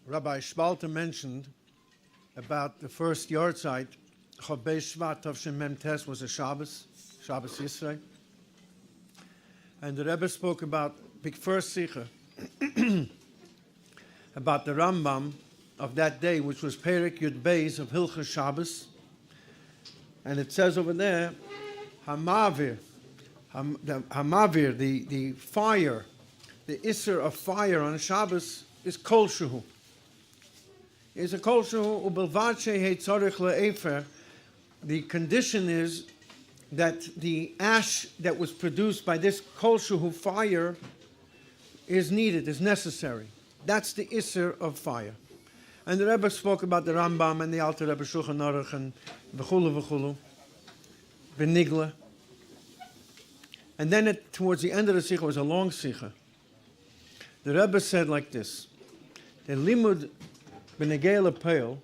Rabbi Spalter mentioned about the first Yarhtzeit, Chof Beis Shevat Farbrengen was a Shabbos Yisroel. And the Rebbe spoke about the first Sikha, about the Rambam of that day, which was Perek Yud Beis of Hilchos Shabbos. And it says over there, Hamavir, the fire, the Isser of fire on Shabbos is Kol Shehu. Is a Kol Shehu, Ubelvad Shehei Tzorich Le'efer. The condition is that the ash that was produced by this Kol Shehu fire is needed, is necessary. That's the Isser of fire. And the Rebbe spoke about the Rambam and the Alter Rebbe Shulchan Aruch and v'chulu, Benigla. And then towards the end of the Sikha was a long Sikha. The Rebbe said like this: the Limud B'negei L'Peil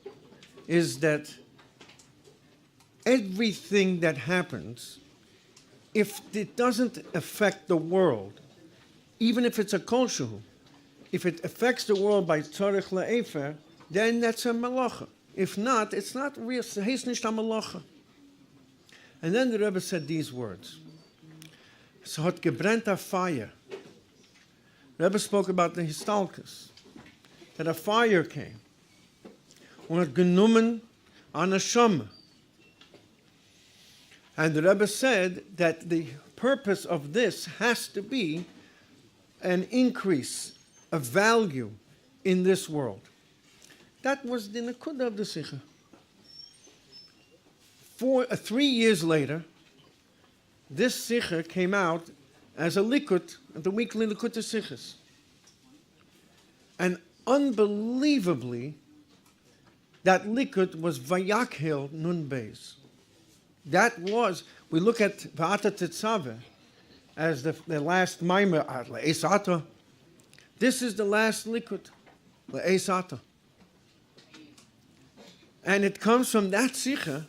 is that everything that happens, if it doesn't affect the world, even if it's a Kol Shehu, if it affects the world by Tzorich Le'efer, then that's a Malacha. If not, it's not real. It's nicht a Malacha. And then the Rebbe said these words: "So hat gebrennt a fire." The Rebbe spoke about the Histalkus, that a fire came, und hat genommen an a Neshama. And the Rebbe said that the purpose of this has to be an increase of value in this world. That was the Nekuda of the Sikha. 3 years later, this Sikha came out as a Likut, the weekly Likut Sikhas. And unbelievably, that Likut was Vayakhel Nun Beis. That was, we look at Va'ata Tetzaveh as the last Maimer, Le'esata. This is the last Likut, Le'esata. And it comes from that Sikha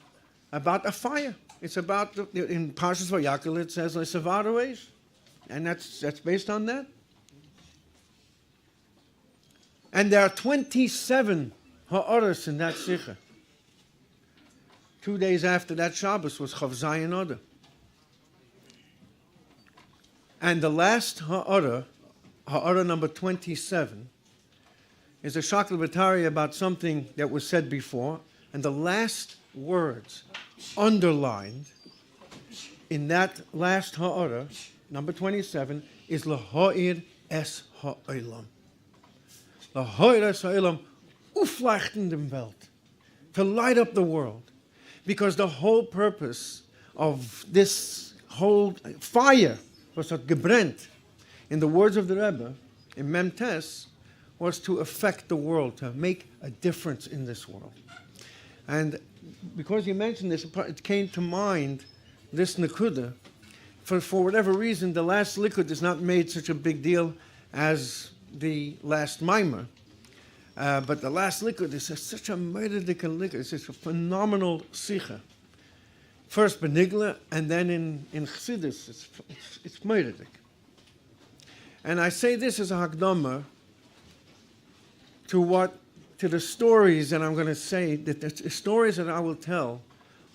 about a fire. It's about, in Parshas Vayakhel it says, Le'savaru Eish. And that's based on that. And there are 27 ha'oros in that Sikha. 2 days after that Shabbos was Chav Zayin Oda. And the last ha'ora number 27, is a Shakal V'tari about something that was said before, and the last words underlined in that last ha'ora, number 27, is L'ha'ir es ha'olam. L'ha'ir es ha'olam, uflachten dem Welt, to light up the world. Because the whole purpose of this whole fire was gebrennt, in the words of the Rebbe, in Memtes, was to affect the world, to make a difference in this world. And because you mentioned this, it came to mind, this Nekuda. For whatever reason, the last Likud is not made such a big deal as the last Maimer. But the last Likud is such a meridic Likud. It's just a phenomenal Sikha. First Benigla, and then in Chassidus, it's meridic. And I say this as a Hakdama to the stories that I'm going to say, that the stories that I will tell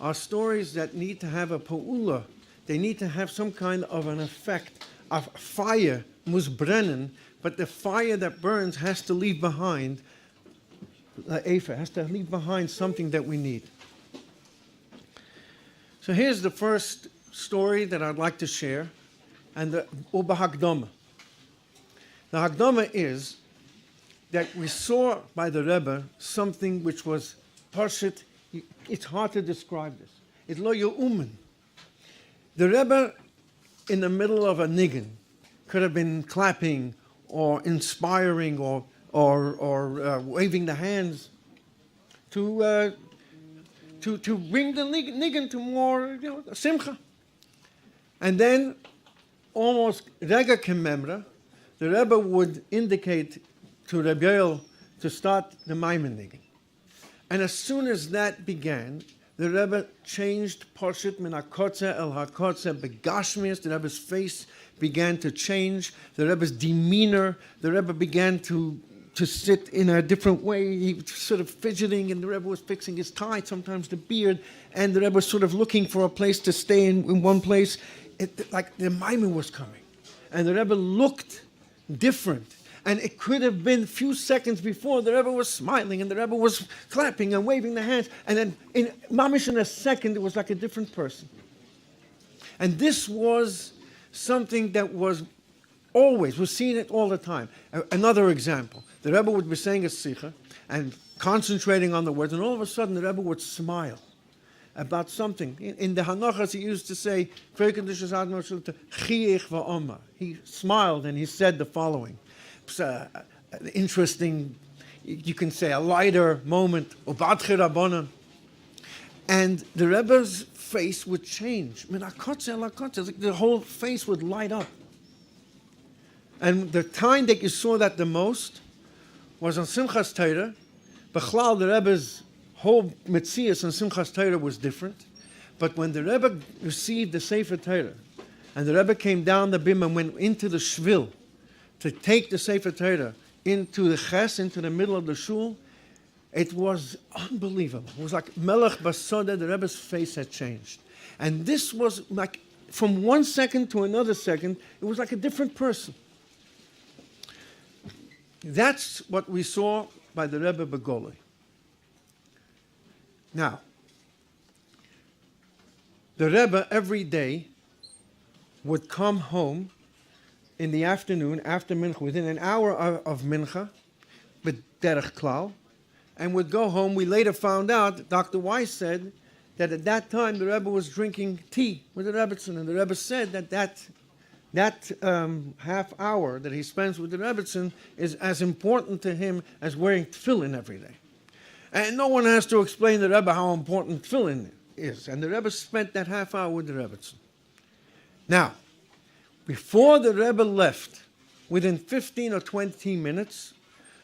are stories that need to have a pa'ula. They need to have some kind of an effect of fire, muss brennen, but the fire that burns has to leave behind has to leave behind something that we need. So here's the first story that I'd like to share, and the Uba Hakdama. The Hakdama is that we saw by the Rebbe something which was parshit. It's hard to describe this. It's lo yu'umen. The Rebbe, in the middle of a niggin, could have been clapping or inspiring or waving the hands to bring the niggin to more simcha. And then, almost rega kememra, the Rebbe would indicate to Rabbi to start the Maimon niggin. And as soon as that began, the Rebbe changed Parshit min hakotze el hakotze begashmias. The Rebbe's face began to change. The Rebbe's demeanor. The Rebbe began to to sit in a different way. He was sort of fidgeting, and the Rebbe was fixing his tie, sometimes the beard, and the Rebbe was sort of looking for a place to stay in one place. Like the Maimon was coming. And the Rebbe looked different. And it could have been a few seconds before the Rebbe was smiling, and the Rebbe was clapping and waving the hands. And then, mamish in a second, it was like a different person. And this was something that was always, we're seeing it all the time. Another example, the Rebbe would be saying a sikha and concentrating on the words, and all of a sudden the Rebbe would smile about something. In the Hanochas, he used to say, he smiled and he said the following. It's interesting, you can say a lighter moment, and the Rebbe's face would change. The whole face would light up. And the time that you saw that the most was on Simchas Torah. Bechlal, the Rebbe's whole Metzias on Simchas Torah was different. But when the Rebbe received the Sefer Torah, and the Rebbe came down the bim and went into the shvil to take the Sefer Torah into the ches, into the middle of the shul, it was unbelievable. It was like Melech Basoda, the Rebbe's face had changed. And this was like, from one second to another second, it was like a different person. That's what we saw by the Rebbe Begoli. Now, the Rebbe every day would come home in the afternoon after Mincha, within an hour of Mincha, with derech klal, and would go home. We later found out, Dr. Weiss said, that at that time the Rebbe was drinking tea with the Rabbitson, and the Rebbe said that half hour that he spends with the Rabbitson is as important to him as wearing tefillin every day. And no one has to explain to the Rebbe how important tefillin is. And the Rebbe spent that half hour with the Rabbitson. Now, before the Rebbe left, within 15 or 20 minutes,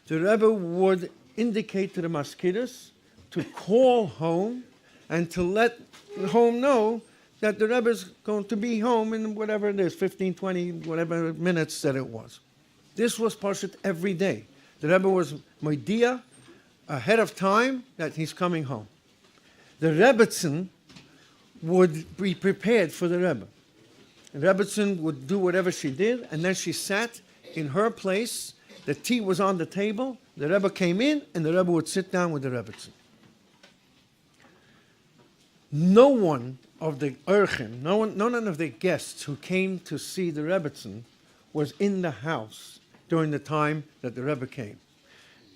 the Rebbe would indicate to the maskidas to call home and to let home know that the Rebbe is going to be home in whatever it is, 15, 20, whatever minutes that it was. This was Parshat every day. The Rebbe was moidia ahead of time that he's coming home. The Rabbitson would be prepared for the Rebbe. The Rabbitson would do whatever she did, and then she sat in her place. The tea was on the table. The Rebbe came in, and the Rebbe would sit down with the Rabbitson. No one of the Urchin, none of the guests who came to see the Rabbitson was in the house during the time that the Rebbe came.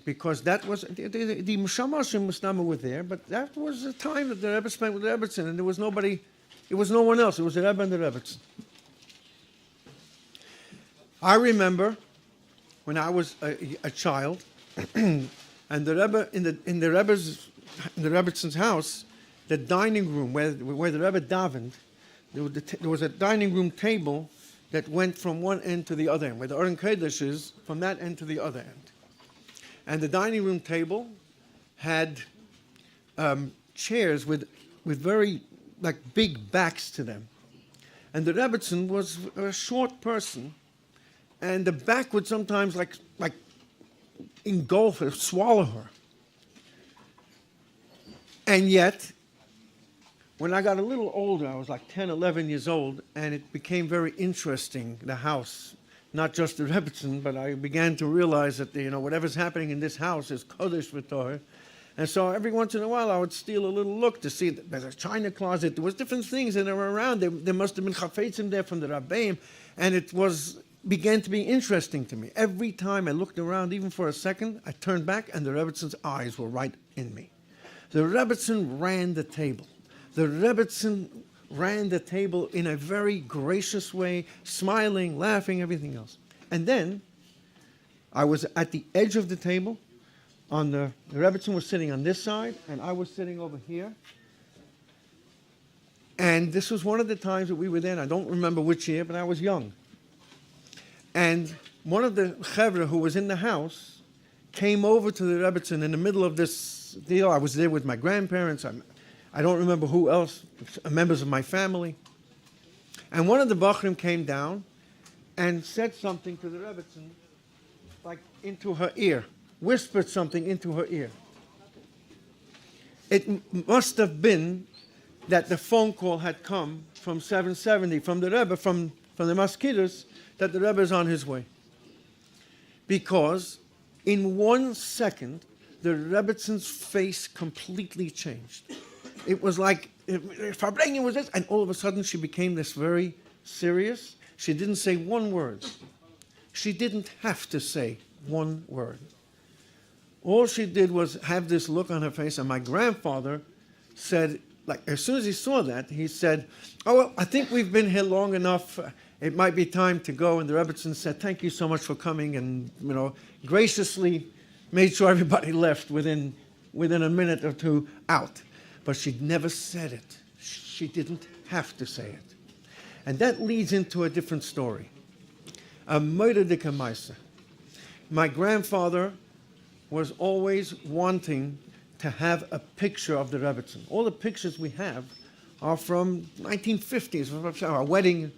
Because that was, the Mushamashim Musnama were there, but that was the time that the Rebbe spent with the Rabbitson, and there was nobody, it was no one else, it was the Rebbe and the Rabbitson. I remember when I was a child, and the Rebbe, in the Rebbitzon's house, the dining room where the Rebbe davened, there was a dining room table that went from one end to the other end, where the Aron Kodesh is, from that end to the other end. And the dining room table had chairs with very like big backs to them. And the Rabbitson was a short person, and the back would sometimes like engulf her, swallow her. And yet, when I got a little older, I was like 10, 11 years old, and it became very interesting, the house. Not just the Rebbetzin, but I began to realize that, whatever's happening in this house is Kodesh V'Torah. And so every once in a while, I would steal a little look to see that there's a china closet. There was different things that were around. There must have been chafetzim there from the Rabbeim, and it began to be interesting to me. Every time I looked around, even for a second, I turned back, and the Rebbetzon's eyes were right in me. The Rebbetzin ran the table. The Rebbetzin ran the table in a very gracious way, smiling, laughing, everything else. And then I was at the edge of the table. The Rebbetzin was sitting on this side, and I was sitting over here. And this was one of the times that we were there, and I don't remember which year, but I was young. And one of the chevra who was in the house came over to the Rebbetzin in the middle of this deal. I was there with my grandparents. I don't remember who else, members of my family. And one of the Bachrim came down and said something to the Rebbetzin, like into her ear. whispered something into her ear. It must have been that the phone call had come from 770, from the Rebbe, from the mosquitoes, that the Rebbe is on his way. Because in 1 second, the Rebbetzon's face completely changed. It was like, Farbrengen was this, and all of a sudden she became this very serious. She didn't say one word. She didn't have to say one word. All she did was have this look on her face, and my grandfather said, like, as soon as he saw that, he said, "Oh, well, I think we've been here long enough. It might be time to go." And the Rabbitson said, "Thank you so much for coming," and, graciously made sure everybody left within a minute or two out. But she never said it. She didn't have to say it. And that leads into a different story. A moederdike meiser. My grandfather was always wanting to have a picture of the Rabbitson. All the pictures we have are from 1950s, our wedding.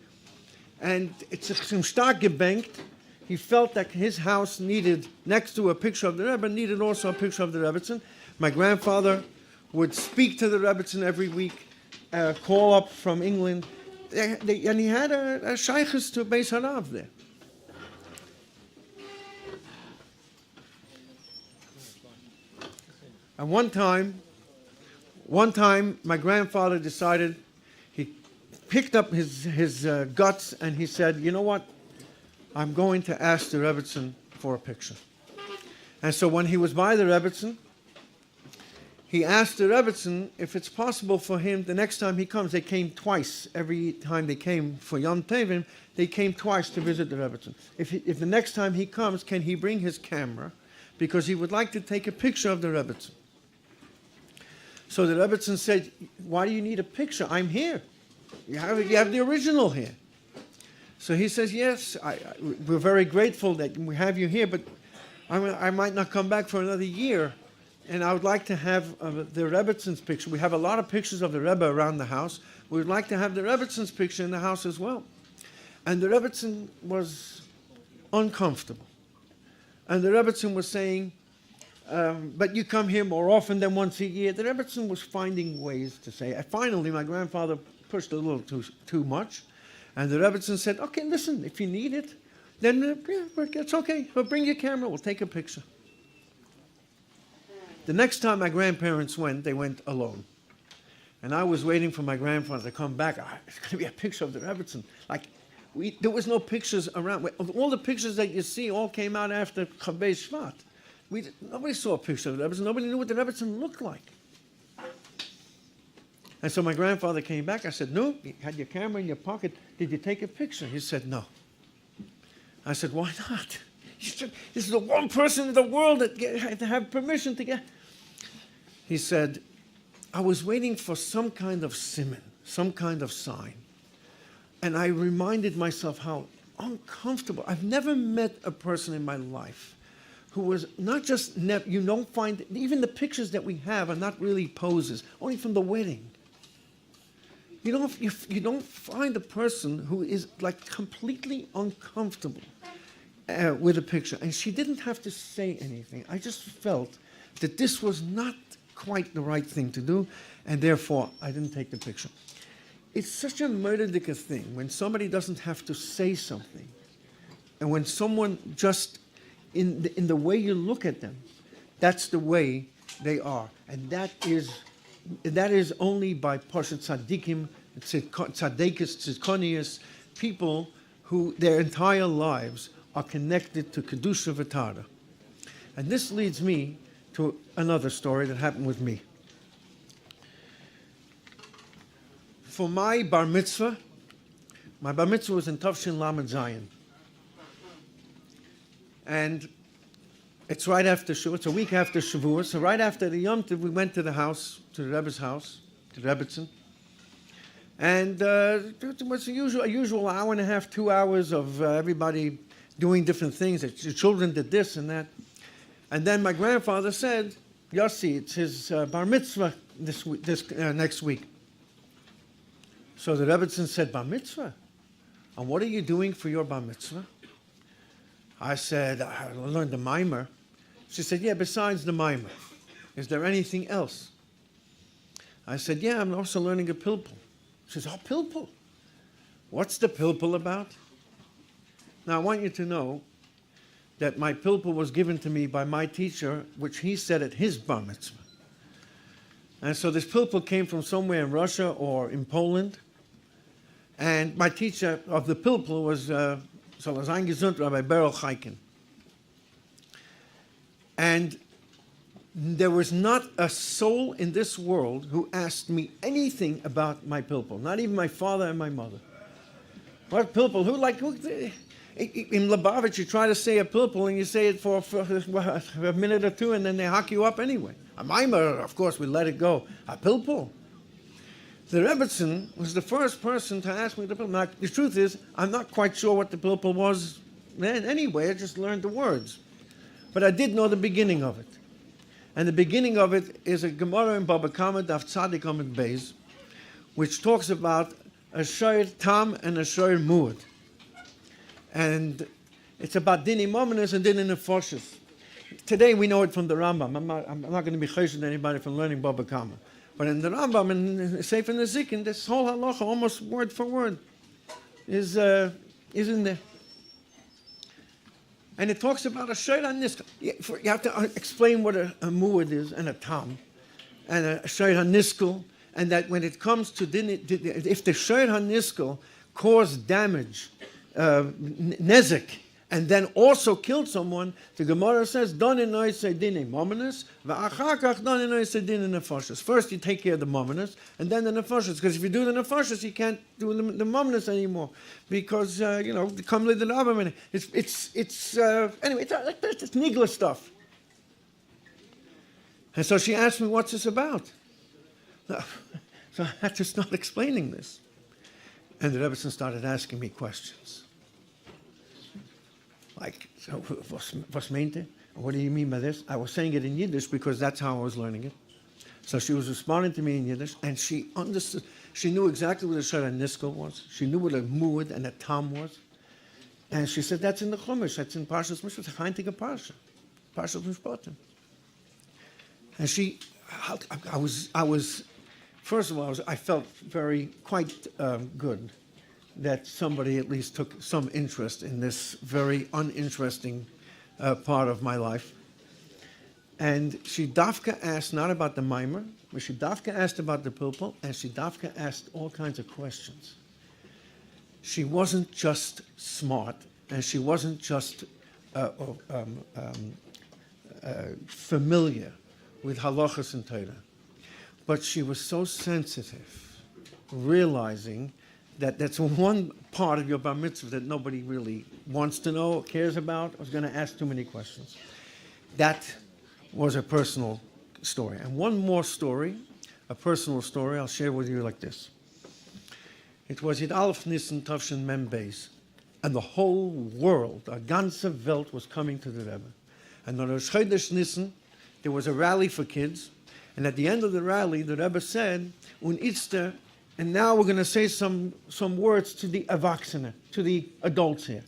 And it's some stark gebankt. He felt that his house needed, next to a picture of the Rebbe, needed also a picture of the Rabbitson. My grandfather would speak to the Rabbitson every week, call up from England, and he had a shaykhus to Beis Harav there. And one time, my grandfather decided, he picked up his guts and he said, "You know what? I'm going to ask the Rabbitson for a picture." And so when he was by the Rabbitson, he asked the Rabbitson if it's possible for him, the next time he comes, they came twice. Every time they came for Yom Tovim, they came twice to visit the Rabbitson. If the next time he comes, can he bring his camera? Because he would like to take a picture of the Rabbitson. So the Rabbitson said, "Why do you need a picture? I'm here. You have the original here." So he says, "Yes, we're very grateful that we have you here, but I might not come back for another year, and I would like to have the Rebbetzon's picture. We have a lot of pictures of the Rebbe around the house. We would like to have the Rebbetzon's picture in the house as well." And the Rebbetzon was uncomfortable. And the Rebbetzon was saying, "But you come here more often than once a year." The Rebbetzon was finding ways to say. And finally, my grandfather pushed a little too much. And the Rebbetzon said, "Okay, listen, if you need it, then it's okay. Well, bring your camera. We'll take a picture." The next time my grandparents went, they went alone. And I was waiting for my grandfather to come back. It's going to be a picture of the Rebbetzon. There was no pictures around. All the pictures that you see all came out after Chof Beis Shevat. Nobody saw a picture of the Rebbetzon. Nobody knew what the Rebbetzon looked like. And so my grandfather came back. I said, "No, you had your camera in your pocket. Did you take a picture?" He said, "No." I said, "Why not? This is the one person in the world that had to have permission to get." He said, "I was waiting for some kind of siman, some kind of sign. And I reminded myself how uncomfortable. I've never met a person in my life who was not just, you don't find, even the pictures that we have are not really poses, only from the wedding. You don't find a person who is like completely uncomfortable with a picture." And she didn't have to say anything. I just felt that this was not quite the right thing to do, and therefore I didn't take the picture. It's such a moederdike thing when somebody doesn't have to say something, and when someone just, in the way you look at them, that's the way they are. And that is only by Pashat Tzaddikim, Tzaddikis, Tzidkonius, people who their entire lives are connected to Kedusha V'Tara. And this leads me to another story that happened with me. For my bar mitzvah was in Tavshin Lamed Zayin. And it's right after Shavuot, it's a week after Shavuot, so right after the Yom Tov, we went to the house, to the Rebbe's house, to Rabbitson. And it was a usual hour and a half, 2 hours of everybody doing different things. The children did this and that. And then my grandfather said, "Yossi, it's his bar mitzvah next week." So the Rebbetzin said, "Bar mitzvah? And what are you doing for your bar mitzvah?" I said, "I learned the mimer. She said, yeah, besides the mimer, is there anything else? I said, yeah, I'm also learning a pilpul. She says, oh, pilpul. What's the pilpul about? Now, I want you to know that my pilpul was given to me by my teacher, which he said at his bar mitzvah. And so this pilpul came from somewhere in Russia or in Poland. And my teacher of the pilpul was Rabbi Beryl Chaikin. And there was not a soul in this world who asked me anything about my pilpul, not even my father and my mother. What pilpul? In Lubavitch, you try to say a pilpul and you say it for a minute or two and then they hock you up anyway. A mimer, of course, we let it go. A pilpul. The Rabbitson was the first person to ask me the pilpul. Now, the truth is, I'm not quite sure what the pilpul was then anyway. I just learned the words. But I did know the beginning of it. And the beginning of it is a Gemara in Baba Kama Daf Tzadik Amud Beis, which talks about a shoyer tam and a shoyer muad. And it's about dini mominus and dini nefoshes. Today we know it from the Rambam. I'm not going to be choshed anybody from learning Baba Kama. But in the Rambam, in Sefer Nezikin, this whole halacha, almost word for word, is in there. And it talks about a shoyer haniskel. You have to explain what a muad is and a tam, and a shoyer haniskel, and that when it comes to if the shoyer haniskel caused damage, nezek, and then also killed someone, the Gemara says, first you take care of the mominus, and then the nefoshes. Because if you do the nefoshes, you can't do the mominus anymore. Because, come with the Rabbi. Anyway, it's nigla stuff. And so she asked me, what's this about? So I had to start explaining this. And the Rebbetzin started asking me questions. Like, so, was meant it? What do you mean by this? I was saying it in Yiddish because that's how I was learning it. So she was responding to me in Yiddish, and she understood. She knew exactly what a shoyer haniskel was. She knew what a muad and a tam was. And she said, that's in the Chumash. That's in Parshas Mishpatim. It's a heintige Parsha. Parshas Mishpatim. And I was, first of all, I felt quite good that somebody at least took some interest in this very uninteresting part of my life. And she dafka asked not about the mimer, but she dafka asked about the pilpul, and she dafka asked all kinds of questions. She wasn't just smart, and she wasn't just familiar with halachas and Torah, but she was so sensitive, realizing that that's one part of your bar mitzvah that nobody really wants to know, cares about, or is going to ask too many questions. That was a personal story. And one more story, a personal story, I'll share with you like this. It was Yid Aleph Nissen Tavshin Mem Beis, and the whole world, a ganze Welt, was coming to the Rebbe. And on Rosh Chodesh Nissen, there was a rally for kids, and at the end of the rally, the Rebbe said, "Un Itzter," and now we're going to say some words to the Erwachsene, to the adults here.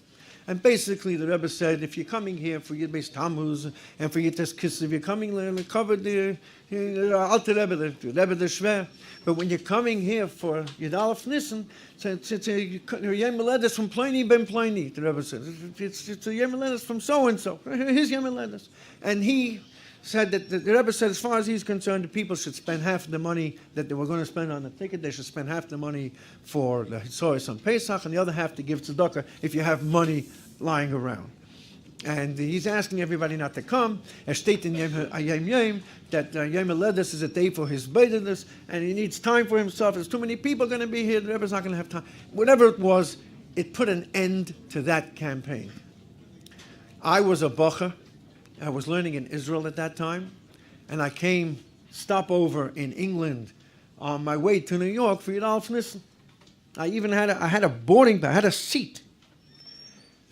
And basically, the Rebbe said, if you're coming here for Yid Beis Tammuz and for Yittes Kislev, you're coming to cover the Alter Rebbe, the Rebbe the Shver. But when you're coming here for Yid Aleph Nissen, it's a Yom Haledes from Pliny ben Pliny, the Rebbe said. It's a Yom Haledes from so-and-so. His Yom Haledes. And he said that the Rebbe said, as far as he's concerned, the people should spend half of the money that they were going to spend on the ticket. They should spend half the money for the Hitzoris on Pesach, and the other half to give tzedakah if you have money lying around. And he's asking everybody not to come. Er steht in Yom Yom that Yom Haledes is a day for his beidinus, and he needs time for himself. There's too many people going to be here. The Rebbe's not going to have time. Whatever it was, it put an end to that campaign. I was a bocher. I was learning in Israel at that time, and I came stopover in England on my way to New York for Yid Aleph Nissen. I had a boarding, I had a seat.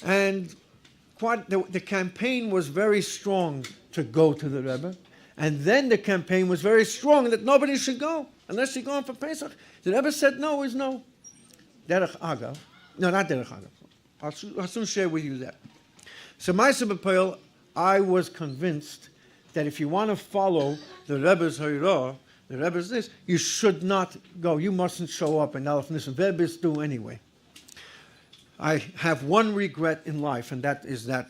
And the campaign was very strong to go to the Rebbe, and then the campaign was very strong that nobody should go unless you're going for Pesach. The Rebbe said no is no. Derech Agav. No, not Derech Agav. I'll soon share with you that. So Ma'aseh B'Poel, I was convinced that if you want to follow the Rebbe's Hayrah, the Rebbe's this, you should not go. You mustn't show up, and Alef Nissen Rebbe's do anyway. I have one regret in life, and that is that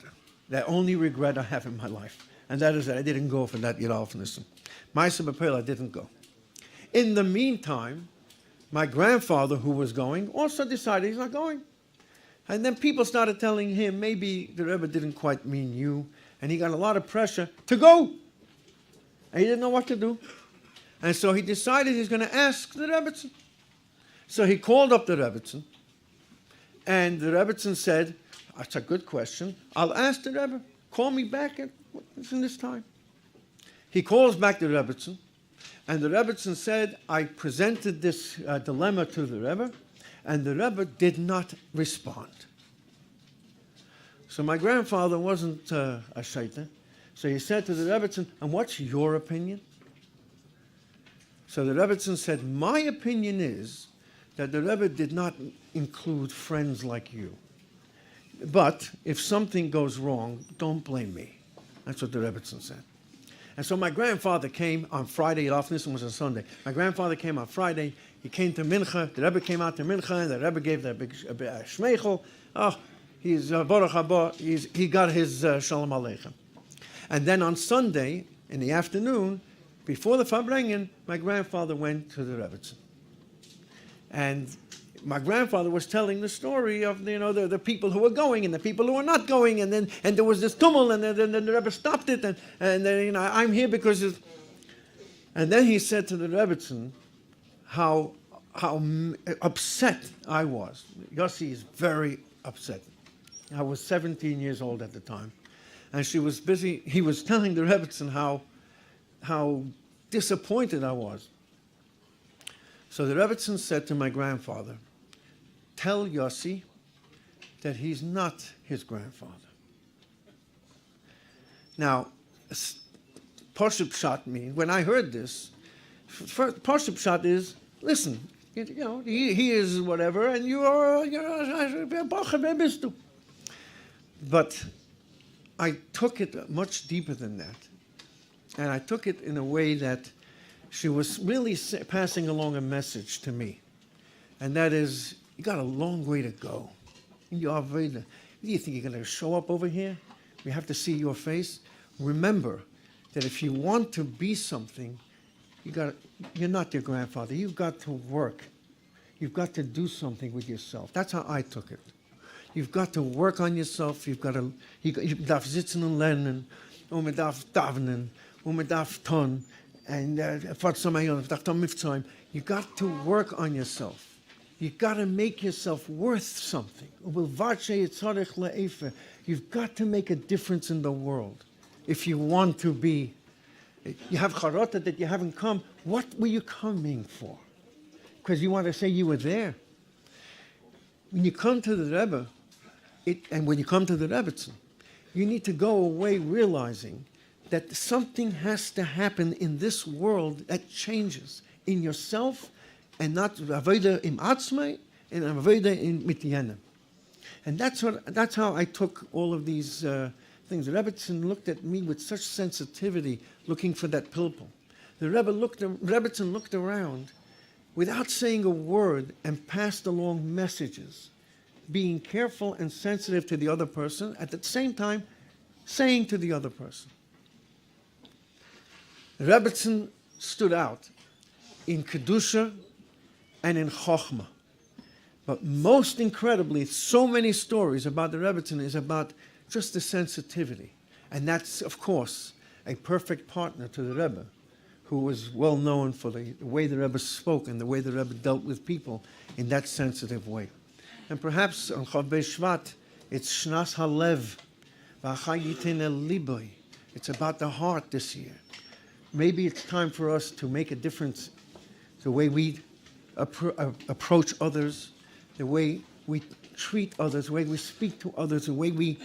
only regret I have in my life. And that is that I didn't go for that Yid Alef Nissen. Ma'aseh B'Peil, I didn't go. In the meantime, my grandfather, who was going, also decided he's not going. And then people started telling him, maybe the Rebbe didn't quite mean you, and he got a lot of pressure to go. And he didn't know what to do. And so he decided he's going to ask the Rabbitson. So he called up the Rabbitson, and the Rabbitson said, that's a good question. I'll ask the Rebbe. Call me back at this time. He calls back the Rabbitson, and the Rabbitson said, I presented this dilemma to the Rebbe, and the Rebbe did not respond. So my grandfather wasn't a shaitan. So he said to the Rabbitson, and what's your opinion? So the Rabbitson said, my opinion is that the Rebbe did not include friends like you. But if something goes wrong, don't blame me. That's what the Rabbitson said. And so my grandfather came on Friday. Alef Nissen was on Sunday. My grandfather came on Friday. He came to Mincha. The Rebbe came out to Mincha, and the Rebbe gave the big shmeichel. Oh, he's Baruch Haba. He got his Shalom Aleichem. And then on Sunday, in the afternoon, before the Farbrengen, my grandfather went to the Rebbetzin. And my grandfather was telling the story of the people who were going and the people who were not going, and there was this tumult, and then the Rebbe stopped it, and then I'm here because of... And then he said to the Rebbetzin how upset I was. Yossi is very upset. I was 17 years old at the time, and she was busy. He was telling the Rebbetzin how disappointed I was. So the Rebbetzin said to my grandfather, tell Yossi that he's not his grandfather. Now, Poshut Pshat means, when I heard this, Poshut Pshat is, listen, he is whatever, and you are, but I took it much deeper than that. And I took it in a way that she was really passing along a message to me. And that is, you got a long way to go. You think you're going to show up over here? We have to see your face. Remember that if you want to be something, you're not your grandfather. You've got to work. You've got to do something with yourself. That's how I took it. You've got to work on yourself. You've got to darf sitzen und lernen, und man darf davenen, und man darf tun, and you got to work on yourself. You got to make yourself worth something. You've got to make a difference in the world. If you want to be, you have charota that you haven't come. What were you coming for? Because you want to say you were there. When you come to the Rebbe, and when you come to the Rebbetzin, you need to go away realizing that something has to happen in this world that changes in yourself, and not avoda im atzmai and avoda in mityenem. And that's how I took all of these things. The Rebbetzin looked at me with such sensitivity, looking for that pilpul. The Rebbetzin looked around without saying a word and passed along messages, being careful and sensitive to the other person, at the same time saying to the other person. The Rebbetzin stood out in Kedusha and in Chochmah. But most incredibly, so many stories about the Rebbetzin is about just the sensitivity. And that's, of course, a perfect partner to the Rebbe, who was well known for the way the Rebbe spoke and the way the Rebbe dealt with people in that sensitive way. And perhaps on Chof Beis Shevat, it's Shnas Halev, V'achayiten el liboy. It's about the heart this year. Maybe it's time for us to make a difference the way we approach others, the way we treat others, the way we speak to others, the way we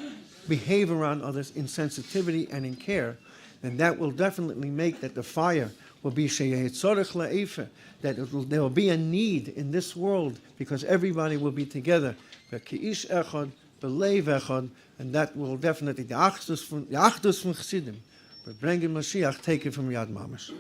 behave around others in sensitivity and in care. Then that will definitely make that the fire will be that there will be a need in this world because everybody will be together. belei Vechom, and that will definitely, the Achdus from Chassidim, but bringing Mashiach, take it from Yad Mamash.